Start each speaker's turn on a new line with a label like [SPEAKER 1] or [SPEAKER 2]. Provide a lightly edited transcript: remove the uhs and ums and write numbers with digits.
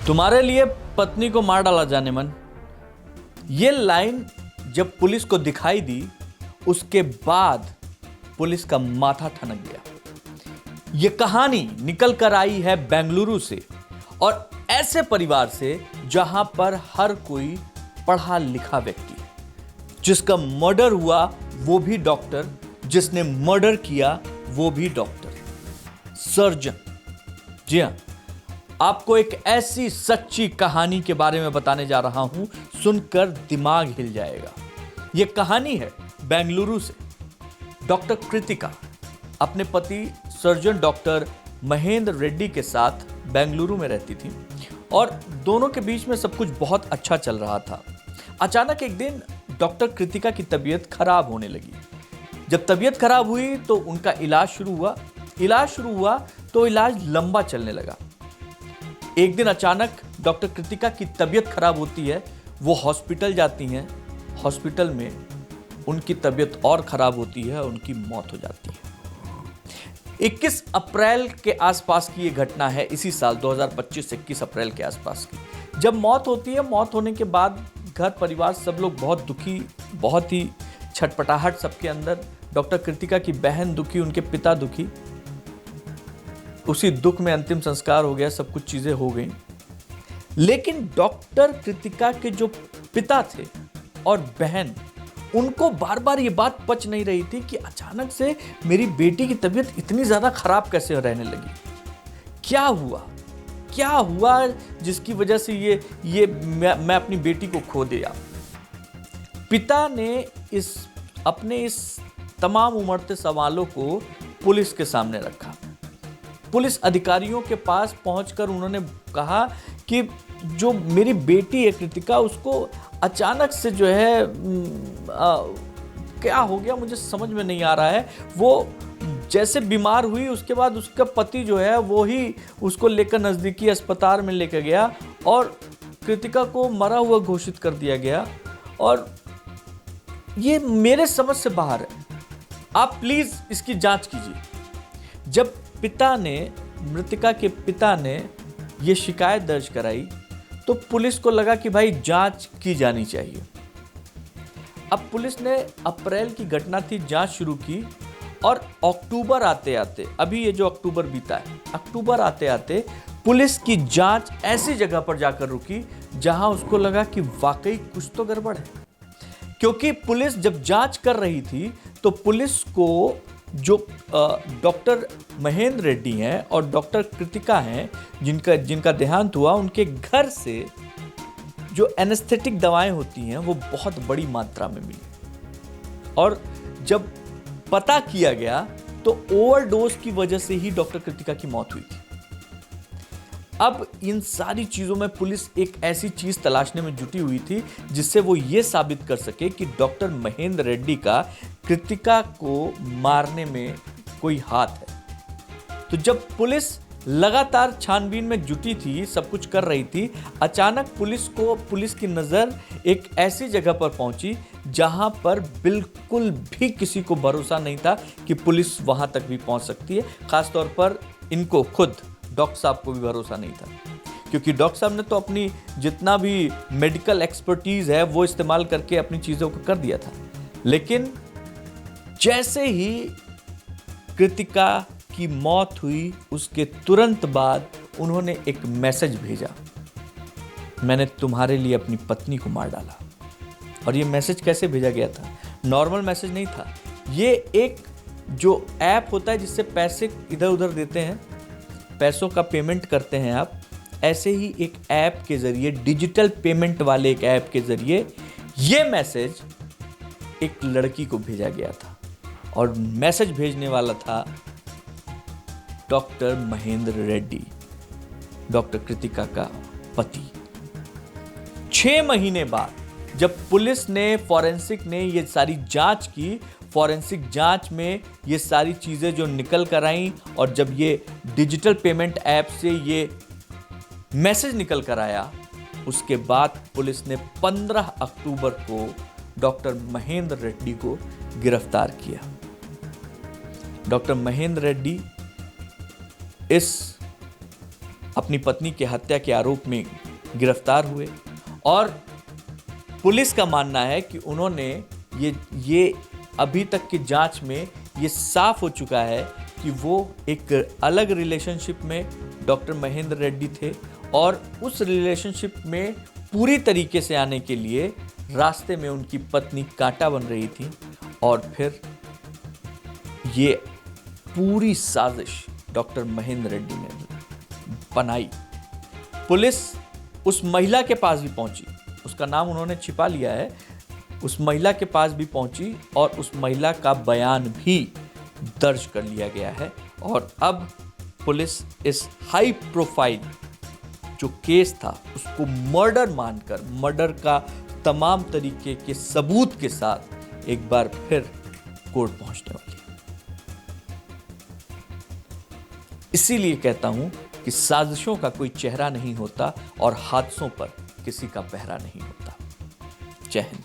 [SPEAKER 1] तुम्हारे लिए पत्नी को मार डाला जाने मन। ये लाइन जब पुलिस को दिखाई दी उसके बाद पुलिस का माथा ठनक गया। ये कहानी निकल कर आई है बेंगलुरु से और ऐसे परिवार से जहां पर हर कोई पढ़ा लिखा व्यक्ति है। जिसका मर्डर हुआ वो भी डॉक्टर, जिसने मर्डर किया वो भी डॉक्टर, सर्जन। जी हां, आपको एक ऐसी सच्ची कहानी के बारे में बताने जा रहा हूं, सुनकर दिमाग हिल जाएगा। यह कहानी है बेंगलुरु से। डॉक्टर कृतिका अपने पति सर्जन डॉक्टर महेंद्र रेड्डी के साथ बेंगलुरु में रहती थी और दोनों के बीच में सब कुछ बहुत अच्छा चल रहा था। अचानक एक दिन डॉक्टर कृतिका की तबीयत खराब होने लगी। जब तबीयत खराब हुई तो उनका इलाज शुरू हुआ तो इलाज लंबा चलने लगा। एक दिन अचानक डॉक्टर कृतिका की तबीयत खराब होती है, वो हॉस्पिटल जाती हैं। हॉस्पिटल में उनकी तबीयत और खराब होती है, उनकी मौत हो जाती है। 21 अप्रैल के आसपास की ये घटना है, इसी साल 2025 21 अप्रैल के आसपास की। जब मौत होती है, मौत होने के बाद घर परिवार सब लोग बहुत दुखी, बहुत ही छटपटाहट सबके अंदर। डॉक्टर कृतिका की बहन दुखी, उनके पिता दुखी। उसी दुख में अंतिम संस्कार हो गया, सब कुछ चीजें हो गई। लेकिन डॉक्टर कृतिका के जो पिता थे और बहन, उनको बार बार ये बात पच नहीं रही थी कि अचानक से मेरी बेटी की तबीयत इतनी ज्यादा खराब कैसे रहने लगी। क्या हुआ जिसकी वजह से ये मैं अपनी बेटी को खो दिया। पिता ने अपने इस तमाम उमड़ते सवालों को पुलिस के सामने रखा। पुलिस अधिकारियों के पास पहुंचकर उन्होंने कहा कि जो मेरी बेटी है कृतिका, उसको अचानक से जो है क्या हो गया मुझे समझ में नहीं आ रहा है। वो जैसे बीमार हुई उसके बाद उसका पति जो है वो ही उसको लेकर नज़दीकी अस्पताल में लेकर गया और कृतिका को मरा हुआ घोषित कर दिया गया। और ये मेरे समझ से बाहर है। आप प्लीज़ इसकी जांच कीजिए। जब मृतिका के पिता ने ये शिकायत दर्ज कराई तो पुलिस को लगा कि भाई जांच की जानी चाहिए। अब पुलिस ने अप्रैल की घटना थी, जांच शुरू की और अक्टूबर आते आते, अभी ये जो अक्टूबर बीता है, अक्टूबर आते आते पुलिस की जांच ऐसी जगह पर जाकर रुकी जहां उसको लगा कि वाकई कुछ तो गड़बड़ है। क्योंकि पुलिस जब जांच कर रही थी तो पुलिस को जो डॉक्टर महेंद्र रेड्डी हैं और डॉक्टर कृतिका हैं जिनका देहांत हुआ, उनके घर से जो एनेस्थेटिक दवाएं होती हैं वो बहुत बड़ी मात्रा में मिली। और जब पता किया गया तो ओवरडोज की वजह से ही डॉक्टर कृतिका की मौत हुई थी। अब इन सारी चीजों में पुलिस एक ऐसी चीज तलाशने में जुटी हुई थी जिससे वो ये साबित कर सके कि डॉक्टर महेंद्र रेड्डी का कृतिका को मारने में कोई हाथ है। तो जब पुलिस लगातार छानबीन में जुटी थी, सब कुछ कर रही थी, अचानक पुलिस की नजर एक ऐसी जगह पर पहुंची जहां पर बिल्कुल भी किसी को भरोसा नहीं था कि पुलिस वहां तक भी पहुंच सकती है। खासतौर पर इनको खुद डॉक्टर साहब को भी भरोसा नहीं था, क्योंकि डॉक्टर साहब ने तो अपनी जितना भी मेडिकल एक्सपर्टीज है वो इस्तेमाल करके अपनी चीजों को कर दिया था। लेकिन जैसे ही कृतिका की मौत हुई उसके तुरंत बाद उन्होंने एक मैसेज भेजा, मैंने तुम्हारे लिए अपनी पत्नी को मार डाला। और ये मैसेज कैसे भेजा गया था? नॉर्मल मैसेज नहीं था। ये एक जो ऐप होता है जिससे पैसे इधर उधर देते हैं, पैसों का पेमेंट करते हैं आप, ऐसे ही एक ऐप के जरिए, डिजिटल पेमेंट वाले एक ऐप के जरिए ये मैसेज एक लड़की को भेजा गया था। और मैसेज भेजने वाला था डॉक्टर महेंद्र रेड्डी, डॉक्टर कृतिका का पति। 6 महीने बाद जब पुलिस ने, फॉरेंसिक ने ये सारी जांच की, फॉरेंसिक जांच में ये सारी चीज़ें जो निकल कर आई और जब ये डिजिटल पेमेंट ऐप से ये मैसेज निकल कर आया, उसके बाद पुलिस ने 15 अक्टूबर को डॉक्टर महेंद्र रेड्डी को गिरफ्तार किया। डॉक्टर महेंद्र रेड्डी इस अपनी पत्नी की हत्या के आरोप में गिरफ्तार हुए और पुलिस का मानना है कि उन्होंने ये अभी तक की जांच में ये साफ हो चुका है कि वो एक अलग रिलेशनशिप में डॉक्टर महेंद्र रेड्डी थे और उस रिलेशनशिप में पूरी तरीके से आने के लिए रास्ते में उनकी पत्नी कांटा बन रही थी और फिर ये पूरी साजिश डॉक्टर महेंद्र रेड्डी ने बनाई। पुलिस उस महिला के पास भी पहुंची, उसका नाम उन्होंने छिपा लिया है, उस महिला के पास भी पहुंची और उस महिला का बयान भी दर्ज कर लिया गया है और अब पुलिस इस हाई प्रोफाइल जो केस था उसको मर्डर मानकर, मर्डर का तमाम तरीके के सबूत के साथ एक बार फिर कोर्ट पहुंचने वाली है। इसीलिए कहता हूं कि साजिशों का कोई चेहरा नहीं होता और हादसों पर किसी का पहरा नहीं होता। जय हिंद।